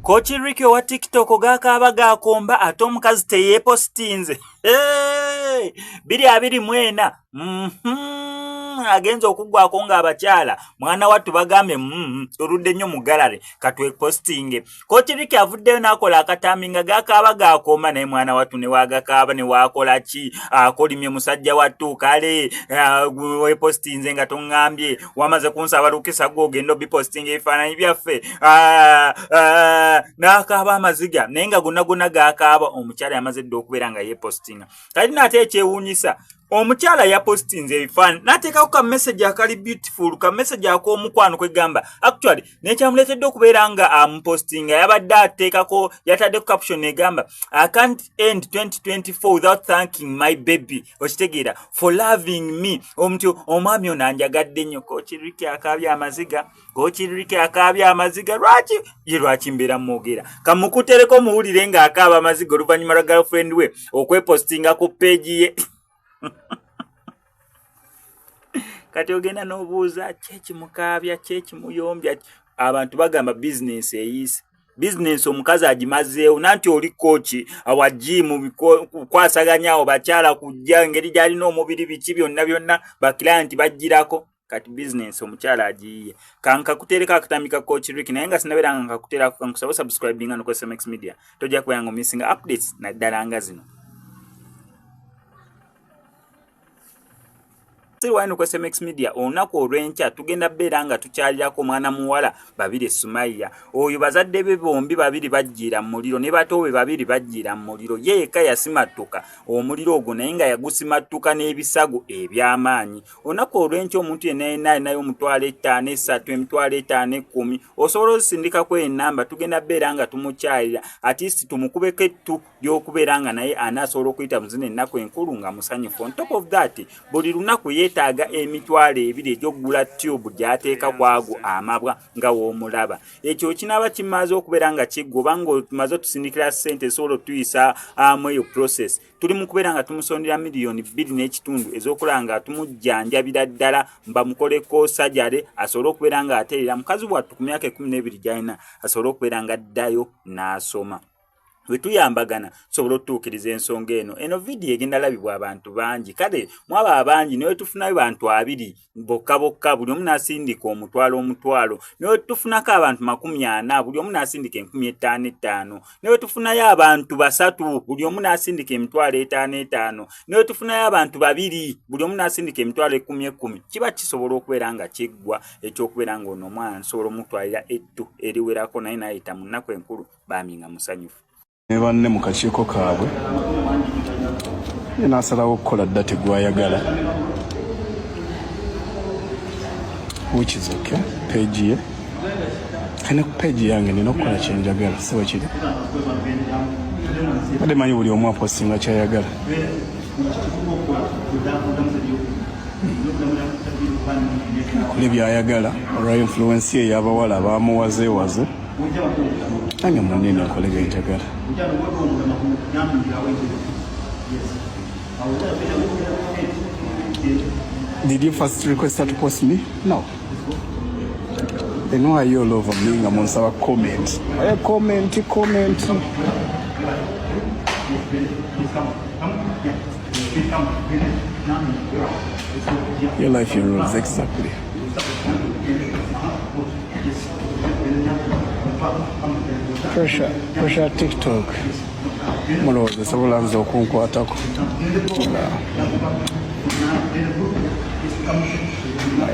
Kochi Ricky wa TikTok gakaaba gakomba ate omukazi teyeepostinze. Hey! 2024 agenza okuggwako ng'abakyala mwana wattu bagambe oludde nnyo mugalale katwepostinge. Kochi Ricky avuddeyo n'akola akatambi nga gakaaba gakomba naye mwana wattu ne waagakaaba ne waakola ki akolimye musajja wattu kale weepostinze nga toŋŋambye wamaze kunsaba lukisa gw'ogenda obipostinga ebifaananyi byaffe n'akaaba amaziga naye nga gonna gakaaba omukyala yamaze dda okubeera nga yeepostinga. Kati n'ate ekyewuunyisa omukyala yapostinze ebifaananyi n'ateekako ka message akali beautiful ka message ak'omukwano kwegamba actually n'ekyamuleetedde okubeera nga amupostinga yabadde ateekako yataddeko caption egamba I can't end 2024 without thanking my baby okitegeera for loving me omuti omwami ono anjagadde nnyo. Kochi Ricky akaabya amaziga Kochi Ricky akaabya amaziga lwaki mbeera mwogera kamukutereko muwulire ng'akaaba amaziga oluvannyuma lwa girlfriend we okwepostinga ku page ye. Kati ogenda n'obuuza kyekimukaabya kyekimuyombya abantu bagamba business eyise business omukazi agimazeewo nanti oli kochi awa gym kwasaganyaawo bakyala kujja engeri gy'alina omubiri biki byonna baklienti bajjirako kati business omukyala agiyiye. Kanka kutereka akatambika Kochi Ricky naye nga sinabeera nga nkakuterako kankusaba subscribing ano ku SMX Media tojja kubeera nga missing updates naddala nga zino. Wano kwa SMX Media olunaku olw'enkya tugenda beera nga tukyalirako mwana muwala babiri Sumaya oyo bazadde be bombi babiri bajjira mu muliro ne bato be babiri bajjira mu muliro yeeka yasimattuka omuliro ogwo naye nga yagusimattuka n'ebisago eby'amaanyi. Olunaku olw'enkya omuntu yenna alinayo omutwalo 5 3 emitwalo 5 10 osobola osindikako ennamba tugenda beera nga tumukyalira at least tumukubeko ettu ly'okubeera nga naye anaasobola okuyita mu zino ennaku enkulu nga musanyufu. On top of that buli lunaku yeetaaga emitwalo 2 egy'okugula tube gy'ateeka kwago amabwa nga w'omulaba. Ekyo kinaaba kimaze okubeera nga kiggwa obanga otumaze otusindikira ssente esobola otuyisa eyo process tuli mu kubeera nga tumusondera miliyoni 2.5 ez'okulaba nga tumujjanjabira ddala bamukoleko sajale asobole okubeera nga ateerera mukazi wattu ku myaka 12 gy'alina asobole okubeera nga addayo n'asoma. Wetuyambagana sobola otuukiriza ensonga eno video egenda labibwa abantu bangi kale mwaba abangi naye tufunayo bantu 2 bokka buli omu n'asindika omutwalo naye tufunako abantu 40 buli omu n'asindika 15,500 naye tufunayo abantu 3 buli omu n'asindika emitwalo 5,500 naye tufunayo abantu 2 buli omu n'asindika emitwalo 10,10 kiba kisobola okubeera nga kiggwa ekyokubeera nga ono omwana nsobola omutwalira ettu eriwerako naye n'ayita mu nnaku enkulu bambi nga musanyufu. Ne banne mu kakiiko kaabwe n'asalawo okukola dda tegwayagala which is okay. Page ye kane ku page yange nina okukola kyenjagala siwe kiri badde manyi buli omu apostinga kyayagala kuli byayagala olwa influence ye y'abawala abamuwazeewaze nange munene nkole byenjagala. Did you first request her to post me? No. They know you're all over me nga munsaba comment. Comment. Your life, your rules, exactly. Pressure TikTok. Mulowooza sobola nze okunkwatako.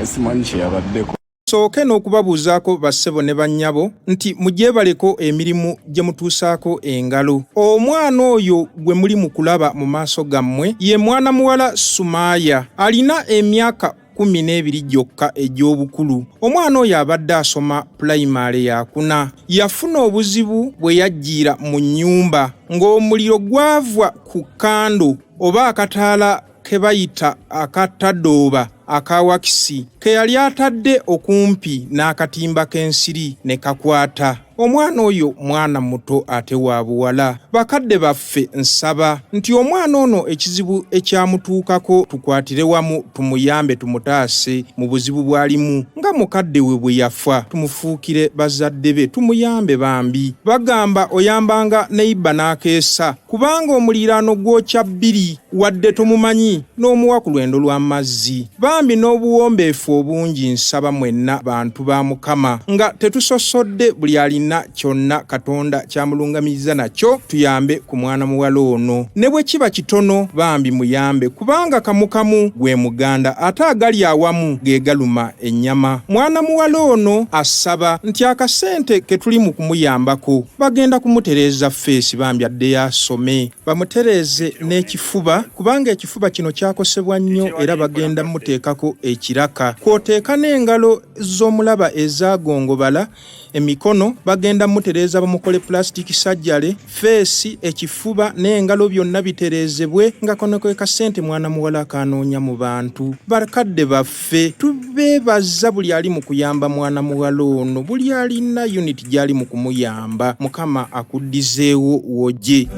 Simanyi kyeyabaddeko. Sooke n'okubabuuzaako bassebo ne bannyabo nti mugyebaleko emirimu gye mutuusaako engalo. Omwana oyo gwe muli mu kulaba mu maaso gammwe ye mwana muwala Sumaya alina emyaka 12 gyokka egy'obukulu. Omwana oyo abadde asoma primary yakuna. Yafuna obuzibu bwe yajjira mu nnyumba ng'omuliro gwava ku kando oba akataala ke bayita akatadooba akawakisi ke yali atadde okumpi n'akatimba k'ensiri ne kakwata. Omwana oyo mwana muto ate wa buwala. Bakadde baffe nsaba nti omwana ono ekizibu ekyamutuukako tukwatire wamu tumuyambe tumutaase mu buzibu bwalimu nga mukadde we bwe yafa tumufuukire bazadde be tumuyambe bambi. Bagamba oyambanga neiba n'akeesa kubanga omuliraano gwokya bbiri wadde tumumanyi n'omuwa ku lwendo lw'amazzi. Bambi n'obuwombeefu obungi nsaba mwenna bantu ba Mukama nga tetusosodde buli alina kyonna Katonda kyamulungamiriza nakyo tuyambe ku mwana muwala ono. Ne bwe kiba kitono bambi muyambe kubanga kamukamu gwe muganda ate agali awamu ge galuma ennyama. Mwana muwala ono asaba nti akasente ke tuli mu kumuyambako bagenda kumutereeza feesi bambi adde asome bamutereeze n'ekifuba kubanga ekifuba kino kyakosebwa nnyo era bagenda muteekako ekiraka kwoteeka n'engalo z'omulaba ezagongobala emikono bagenda mutereeza bamukole plastic surgery feesi ekifuba n'engalo byonna bitereezebwe nga kono kwe kasente mwana muwala kanoonya mu bantu. Bakadde baffe tubeebaza buli ali mu kuyamba mwana muwala ono buli alina unit gy'ali mu kumuyamba. Mukama akuddizeewo woje.